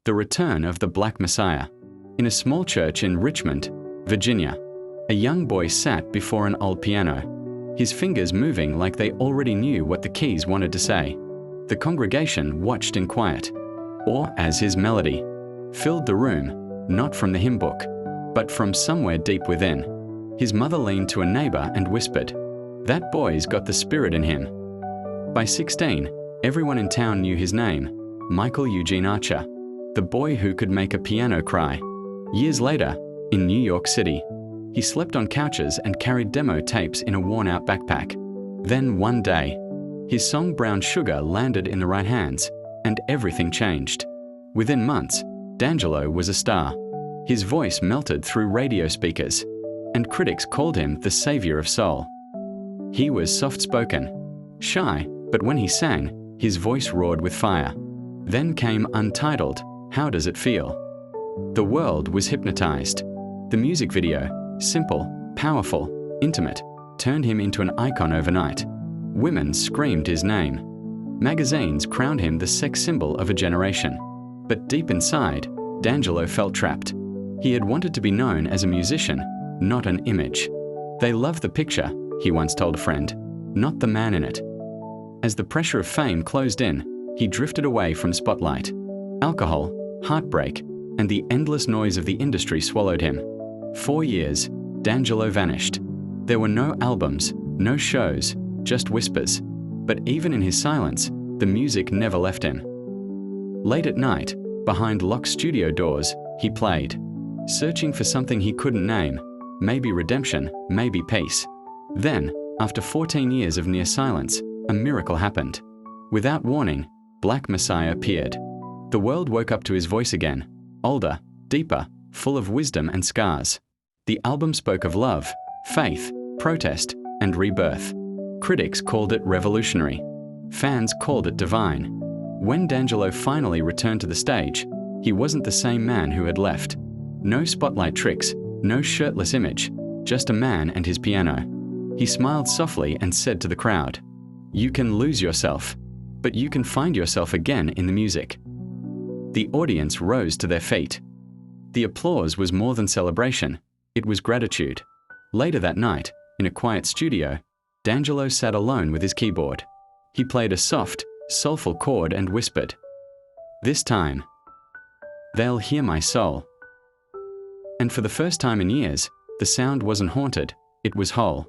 The Return of the Black Messiah. In a small church in Richmond, Virginia, a young boy sat before an old piano, his fingers moving like they already knew what the keys wanted to say. The congregation watched in quiet, awe as his melody filled the room, not from the hymn book, but from somewhere deep within. His mother leaned to a neighbor and whispered, "That boy's got the Spirit in him." By 16, everyone in town knew his name, Michael Eugene Archer, the boy who could make a piano cry. Years later, in New York City, he slept on couches and carried demo tapes in a worn-out backpack. Then one day, his song Brown Sugar landed in the right hands, and everything changed. Within months, D'Angelo was a star. His voice melted through radio speakers, and critics called him the savior of soul. He was soft-spoken, shy, but when he sang, his voice roared with fire. Then came Untitled, How Does It Feel? The world was hypnotized. The music video, simple, powerful, intimate, turned him into an icon overnight. Women screamed his name. Magazines crowned him the sex symbol of a generation. But deep inside, D'Angelo felt trapped. He had wanted to be known as a musician, not an image. "They love the picture," he once told a friend, "not the man in it." As the pressure of fame closed in, he drifted away from spotlight. Alcohol, heartbreak, and the endless noise of the industry swallowed him. 4 years, D'Angelo vanished. There were no albums, no shows, just whispers. But even in his silence, the music never left him. Late at night, behind locked studio doors, he played, searching for something he couldn't name, maybe redemption, maybe peace. Then, after 14 years of near silence, a miracle happened. Without warning, Black Messiah appeared. The world woke up to his voice again, older, deeper, full of wisdom and scars. The album spoke of love, faith, protest, and rebirth. Critics called it revolutionary. Fans called it divine. When D'Angelo finally returned to the stage, he wasn't the same man who had left. No spotlight tricks, no shirtless image, just a man and his piano. He smiled softly and said to the crowd, "You can lose yourself, but you can find yourself again in the music." The audience rose to their feet. The applause was more than celebration, it was gratitude. Later that night, in a quiet studio, D'Angelo sat alone with his keyboard. He played a soft, soulful chord and whispered, "This time, they'll hear my soul." And for the first time in years, the sound wasn't haunted, it was whole.